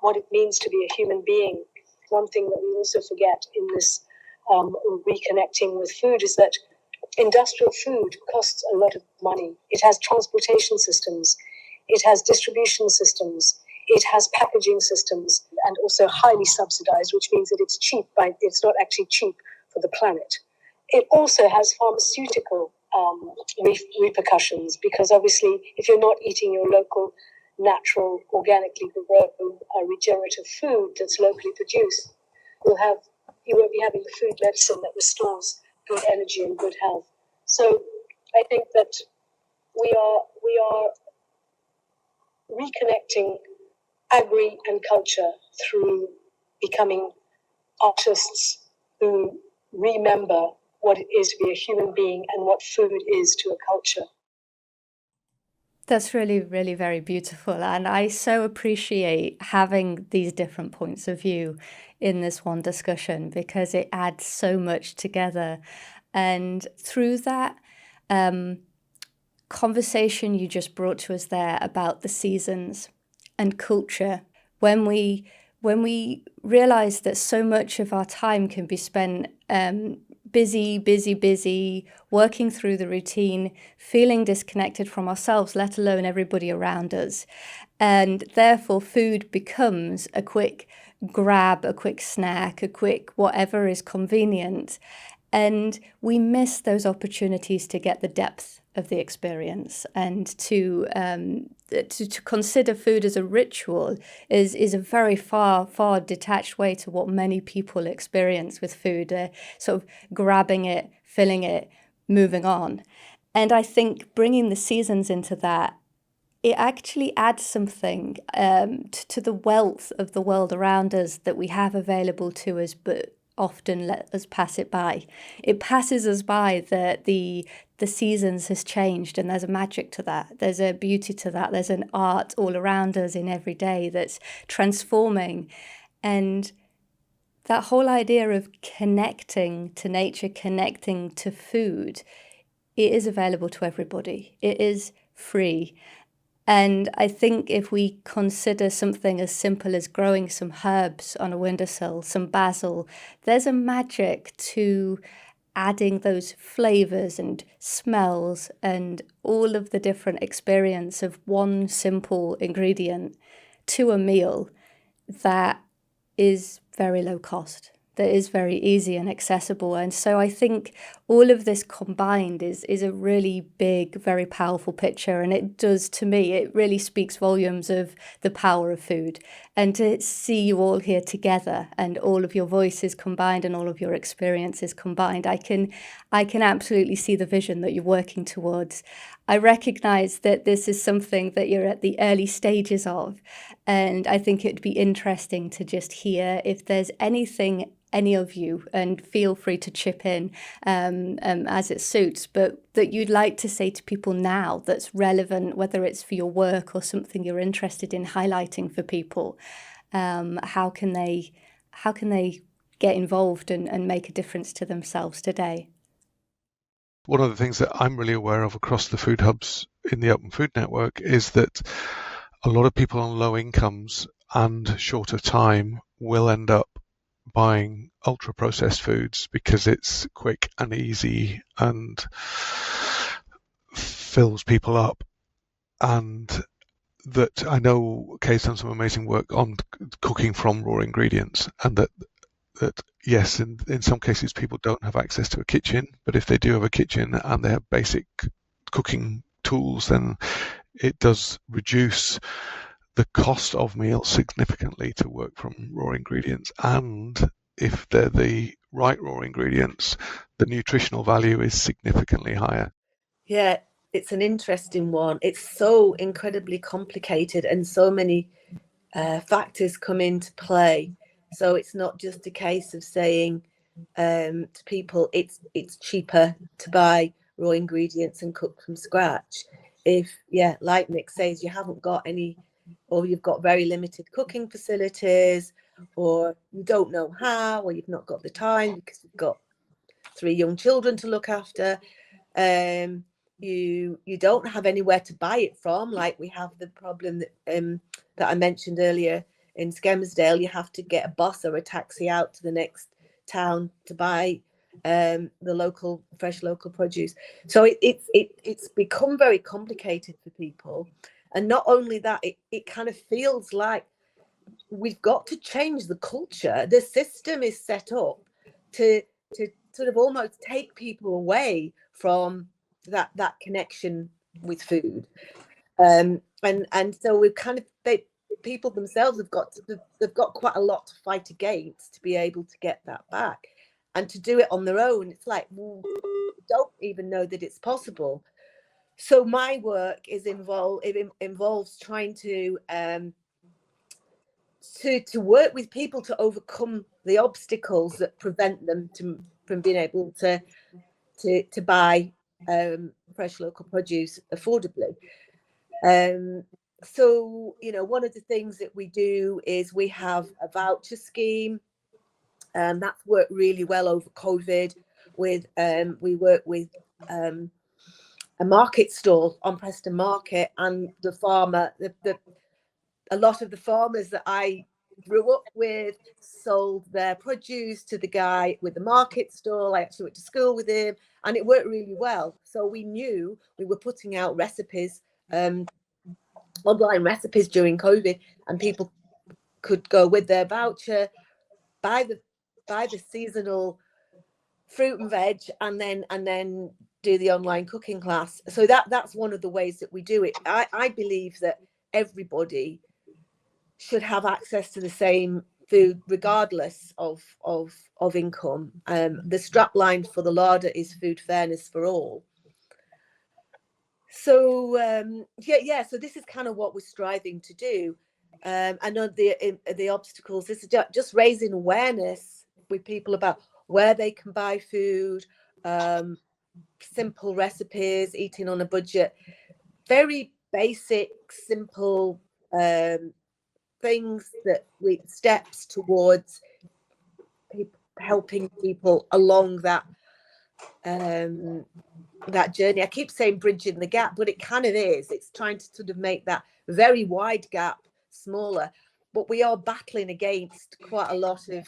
Speaker 4: what it means to be a human being. One thing that we also forget in this reconnecting with food is that industrial food costs a lot of money. It has transportation systems, it has distribution systems, it has packaging systems, and also highly subsidized, which means that it's cheap, but it's not actually cheap for the planet. It also has pharmaceutical repercussions, because obviously if you're not eating your local, natural, organically grown, regenerative food that's locally produced, you won't be having the food medicine that restores good energy and good health. So I think that we are reconnecting agri and culture through becoming artists who remember what it is to be a human being and what food is to a culture.
Speaker 5: That's really, really very beautiful. And I so appreciate having these different points of view in this one discussion, because it adds so much together. And through that conversation you just brought to us there about the seasons and culture, when we realize that so much of our time can be spent busy, working through the routine, feeling disconnected from ourselves, let alone everybody around us. And therefore food becomes a quick grab, a quick snack, a quick whatever is convenient. And we miss those opportunities to get the depth of the experience, and to consider food as a ritual is a very far detached way to what many people experience with food, sort of grabbing it, filling it, moving on. And I think bringing the seasons into that, it actually adds something to the wealth of the world around us that we have available to us, but often let us pass it by. It passes us by that the seasons has changed, and there's a magic to that. There's a beauty to that. There's an art all around us in every day that's transforming. And that whole idea of connecting to nature, connecting to food, it is available to everybody. It is free. And I think if we consider something as simple as growing some herbs on a windowsill, some basil, there's a magic to adding those flavors and smells and all of the different experience of one simple ingredient to a meal that is very low cost, that is very easy and accessible. And so I think all of this combined is a really big, very powerful picture. And it does, to me, it really speaks volumes of the power of food. And to see you all here together and all of your voices combined and all of your experiences combined, I can absolutely see the vision that you're working towards. I recognise that this is something that you're at the early stages of, and I think it'd be interesting to just hear if there's anything, any of you, and feel free to chip in as it suits, but that you'd like to say to people now that's relevant, whether it's for your work or something you're interested in highlighting for people. How can they get involved and make a difference to themselves today?
Speaker 1: One of the things that I'm really aware of across the food hubs in the Open Food Network is that a lot of people on low incomes and short of time will end up buying ultra processed foods because it's quick and easy and fills people up. And that I know Kay's done some amazing work on cooking from raw ingredients, and that yes, in some cases people don't have access to a kitchen, but if they do have a kitchen and they have basic cooking tools, then it does reduce the cost of meals significantly to work from raw ingredients. And if they're the right raw ingredients, the nutritional value is significantly higher.
Speaker 2: Yeah, it's an interesting one. It's so incredibly complicated and so many factors come into play. So it's not just a case of saying to people it's cheaper to buy raw ingredients and cook from scratch. If, like Nick says, you haven't got any, or you've got very limited cooking facilities, or you don't know how, or you've not got the time because you've got 3 young children to look after, you don't have anywhere to buy it from. Like we have the problem that I mentioned earlier in Skelmersdale. You have to get a bus or a taxi out to the next town to buy the fresh local produce. So it's become very complicated for people. And not only that, it kind of feels like we've got to change the culture. The system is set up to sort of almost take people away from that connection with food, and so we've kind of people themselves they've got quite a lot to fight against to be able to get that back, and to do it on their own, it's like, well, don't even know that it's possible. So my work involves trying to work with people to overcome the obstacles that prevent them from being able to buy fresh local produce affordably. So, one of the things that we do is we have a voucher scheme, and that's worked really well over COVID. We work with a market stall on Preston Market, and the farmer, a lot of the farmers that I grew up with sold their produce to the guy with the market stall. I actually went to school with him, and it worked really well. So we knew we were putting out recipes, online recipes during COVID, and people could go with their voucher, buy the seasonal fruit and veg, and then do the online cooking class. So that's one of the ways that we do it. I believe that everybody should have access to the same food regardless of income. The strapline for the larder is food fairness for all. So so this is kind of what we're striving to do. I know the obstacles, this is just raising awareness with people about where they can buy food, simple recipes, eating on a budget, very basic, simple things steps towards helping people along that journey. I keep saying bridging the gap, but it kind of is. It's trying to sort of make that very wide gap smaller. But we are battling against quite a lot of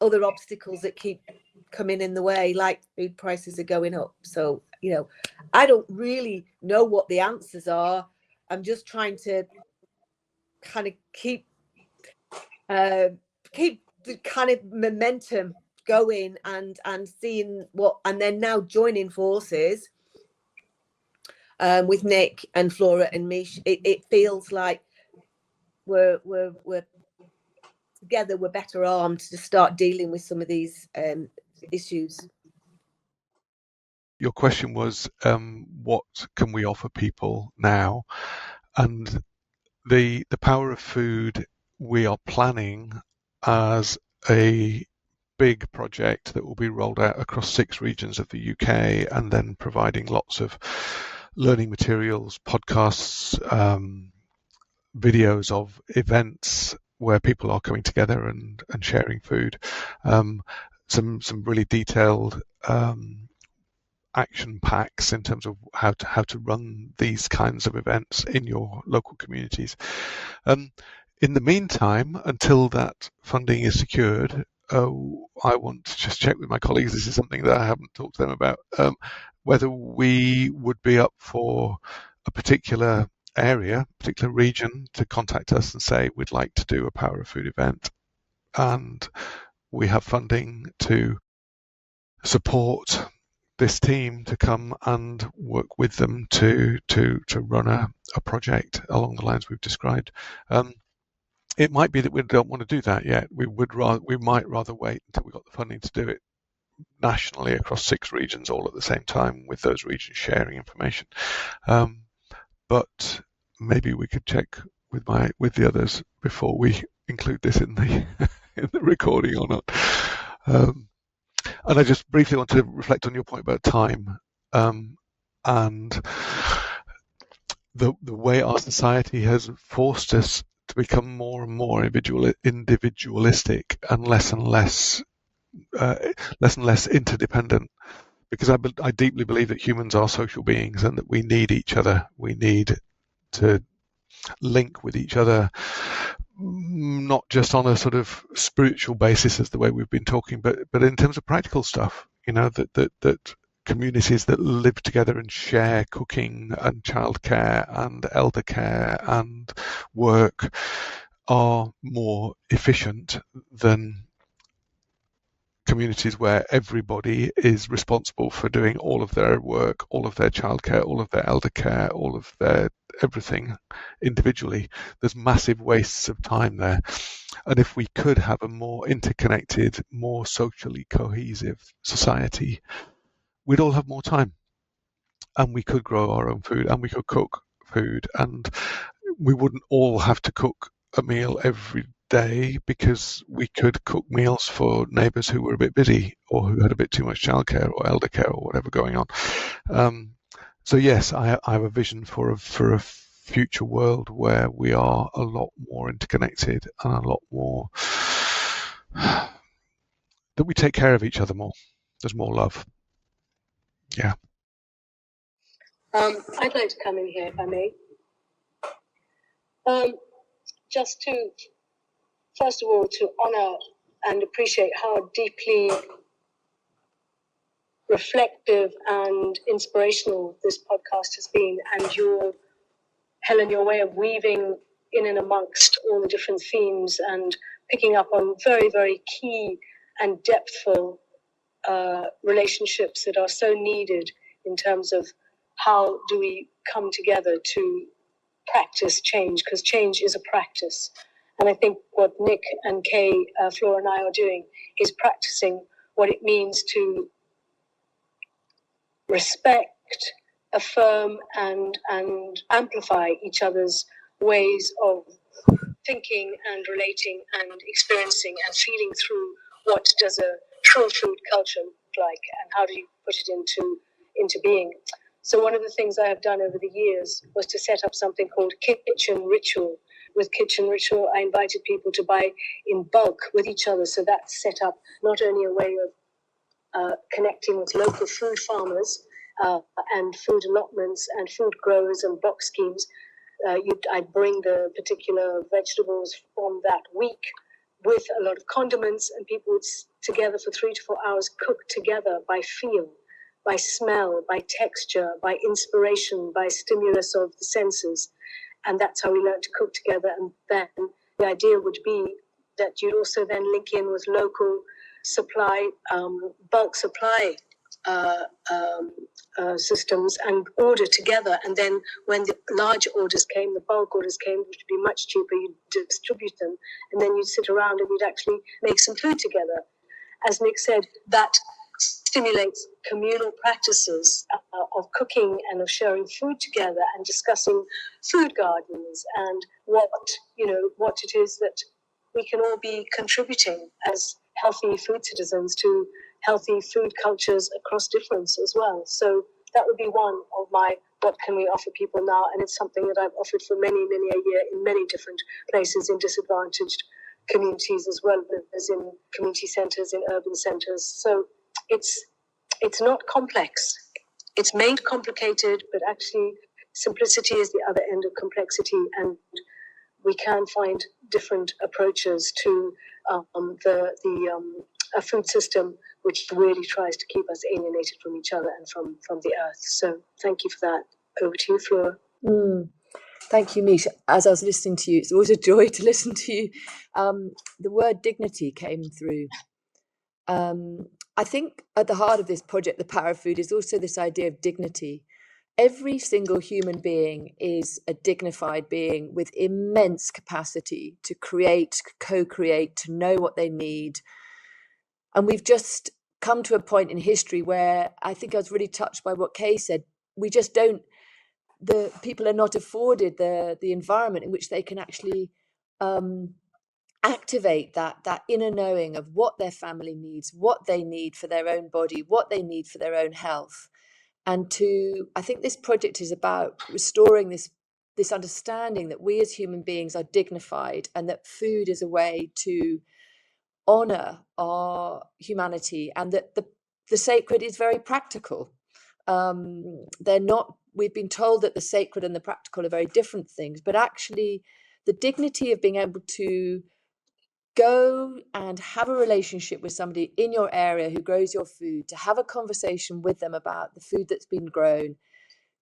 Speaker 2: other obstacles that keep coming in the way, like food prices are going up. So, I don't really know what the answers are. I'm just trying to kind of keep the kind of momentum going and seeing what, and then now joining forces with Nick and Flora and Mish, it feels like we're together, we're better armed to start dealing with some of these issues.
Speaker 1: Your question was, what can we offer people now? And the power of food, we are planning as a big project that will be rolled out across 6 regions of the UK, and then providing lots of learning materials, podcasts, videos of events where people are coming together and sharing food, some really detailed action packs in terms of how to run these kinds of events in your local communities. In the meantime, until that funding is secured, I want to just check with my colleagues, this is something that I haven't talked to them about, whether we would be up for a particular area, particular region, to contact us and say, we'd like to do a Power of Food event, and we have funding to support this team to come and work with them to run a project along the lines we've described. It might be that we don't want to do that yet. We might rather wait until we got the funding to do it nationally across 6 regions all at the same time, with those regions sharing information. But maybe we could check with the others before we include this in the in the recording or not. And I just briefly want to reflect on your point about time, and the way our society has forced us to become more and more individualistic and less interdependent. Because I deeply believe that humans are social beings and that we need each other. We need to link with each other, not just on a sort of spiritual basis as the way we've been talking, but in terms of practical stuff, that communities that live together and share cooking and childcare and elder care and work are more efficient than communities where everybody is responsible for doing all of their work, all of their childcare, all of their elder care, all of their everything individually. There's massive wastes of time there. And if we could have a more interconnected, more socially cohesive society, we'd all have more time. And we could grow our own food, and we could cook food, and we wouldn't all have to cook a meal every day, because we could cook meals for neighbours who were a bit busy or who had a bit too much childcare or elder care or whatever going on. So yes, I have a vision for a future world where we are a lot more interconnected and a lot more that we take care of each other more. There's more love. Yeah.
Speaker 4: I'd like to come in here if I may. Just to, first of all, to honour and appreciate how deeply reflective and inspirational this podcast has been, and Helen, your way of weaving in and amongst all the different themes and picking up on very, very key and depthful relationships that are so needed in terms of how do we come together to practice change, because change is a practice. And I think what Nick and Kay, Flora and I are doing is practicing what it means to respect, affirm, and amplify each other's ways of thinking and relating and experiencing and feeling through what does a true food culture look like, and how do you put it into being. So one of the things I have done over the years was to set up something called Kitchen Ritual. With Kitchen Ritual, I invited people to buy in bulk with each other. So that's set up not only a way of connecting with local food farmers and food allotments and food growers and box schemes. I'd bring the particular vegetables from that week with a lot of condiments, and people would together for 3 to 4 hours cook together by feel, by smell, by texture, by inspiration, by stimulus of the senses. And that's how we learned to cook together. And then the idea would be that you'd also then link in with local supply, bulk supply systems, and order together. And then when the large orders came, the bulk orders came, which would be much cheaper, you'd distribute them, and then you'd sit around and you'd actually make some food together. As Nick said, that stimulates communal practices of cooking and of sharing food together and discussing food gardens and what it is that we can all be contributing as healthy food citizens to healthy food cultures across difference as well. So that would be one of my what can we offer people now, and it's something that I've offered for many a year in many different places in disadvantaged communities as well as in community centres, in urban centres. So it's not complex. It's made complicated, but actually simplicity is the other end of complexity, and we can find different approaches to a food system which really tries to keep us alienated from each other and from the earth. So thank you for that. Over to you, Flora.
Speaker 3: Thank you, Mish. As I was listening to you, it's always a joy to listen to you. The word dignity came through. I think at the heart of this project, The Power of Food, is also this idea of dignity. Every single human being is a dignified being with immense capacity to create, co-create, to know what they need. And we've just come to a point in history where I think I was really touched by what Kay said. We just don't, the people are not afforded the environment in which they can actually activate that inner knowing of what their family needs, what they need for their own body, what they need for their own health. And I think this project is about restoring this understanding that we as human beings are dignified, and that food is a way to honor our humanity, and that the sacred is very practical. We've been told that the sacred and the practical are very different things, but actually the dignity of being able to go and have a relationship with somebody in your area who grows your food, to have a conversation with them about the food that's been grown,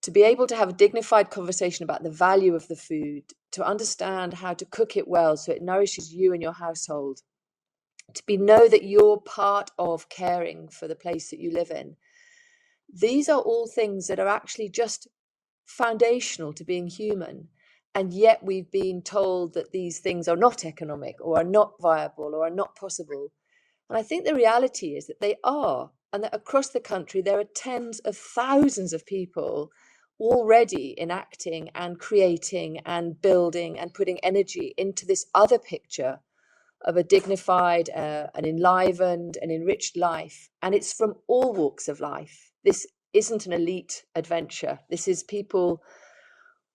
Speaker 3: to be able to have a dignified conversation about the value of the food, to understand how to cook it well so it nourishes you and your household, to know that you're part of caring for the place that you live in. These are all things that are actually just foundational to being human. And yet we've been told that these things are not economic, or are not viable, or are not possible. And I think the reality is that they are, and that across the country there are tens of thousands of people already enacting and creating and building and putting energy into this other picture of a dignified, an enlivened, an enriched life. And it's from all walks of life. This isn't an elite adventure. This is people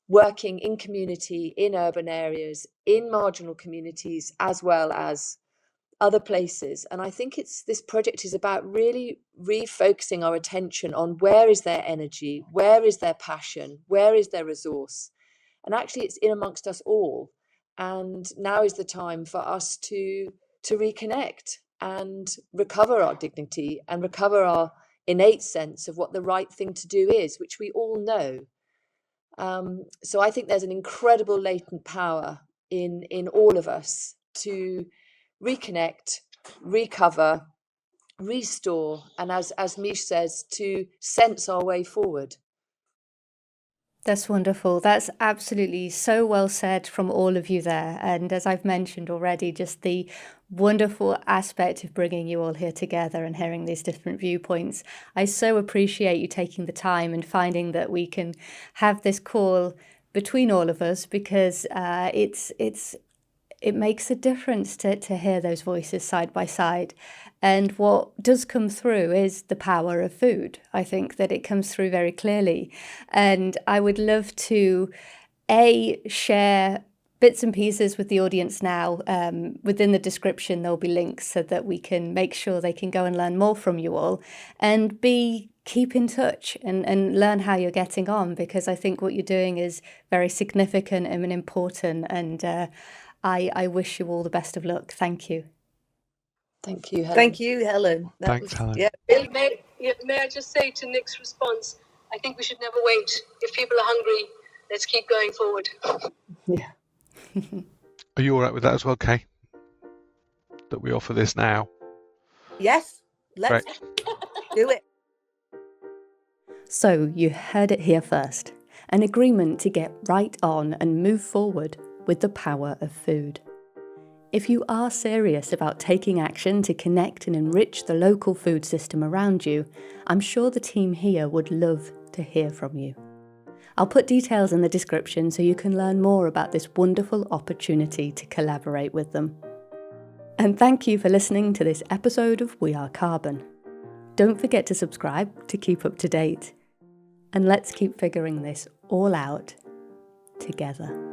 Speaker 3: working in community, in urban areas, in marginal communities, as well as other places. And I think this project is about really refocusing our attention on where is their energy, where is their passion, where is their resource. And actually it's in amongst us all. And now is the time for us to reconnect and recover our dignity and recover our innate sense of what the right thing to do is, which we all know. So I think there's an incredible latent power in all of us to reconnect, recover, restore, and as Mish says, to sense our way forward.
Speaker 5: That's wonderful. That's absolutely so well said from all of you there. And as I've mentioned already, just the wonderful aspect of bringing you all here together and hearing these different viewpoints. I so appreciate you taking the time and finding that we can have this call between all of us, because it makes a difference to hear those voices side by side. And what does come through is the power of food. I think that it comes through very clearly. And I would love to, share bits and pieces with the audience now. Within the description, there'll be links so that we can make sure they can go and learn more from you all. And keep in touch and learn how you're getting on, because I think what you're doing is very significant and important. And I wish you all the best of luck. Thank you.
Speaker 3: Thank you, Helen.
Speaker 2: Thank you, Helen.
Speaker 1: Thanks, Helen.
Speaker 2: Yeah.
Speaker 4: May I just say to Nick's response, I think we should never wait. If people are hungry, let's keep going forward.
Speaker 3: Yeah.
Speaker 1: Are you all right with that as well, Kay? that we offer this now.
Speaker 2: Yes, let's
Speaker 1: Correct.
Speaker 2: do it.
Speaker 5: So you heard it here first. An agreement to get right on and move forward with the power of food. If you are serious about taking action to connect and enrich the local food system around you, I'm sure the team here would love to hear from you. I'll put details in the description so you can learn more about this wonderful opportunity to collaborate with them. And thank you for listening to this episode of We Are Carbon. Don't forget to subscribe to keep up to date. And let's keep figuring this all out together.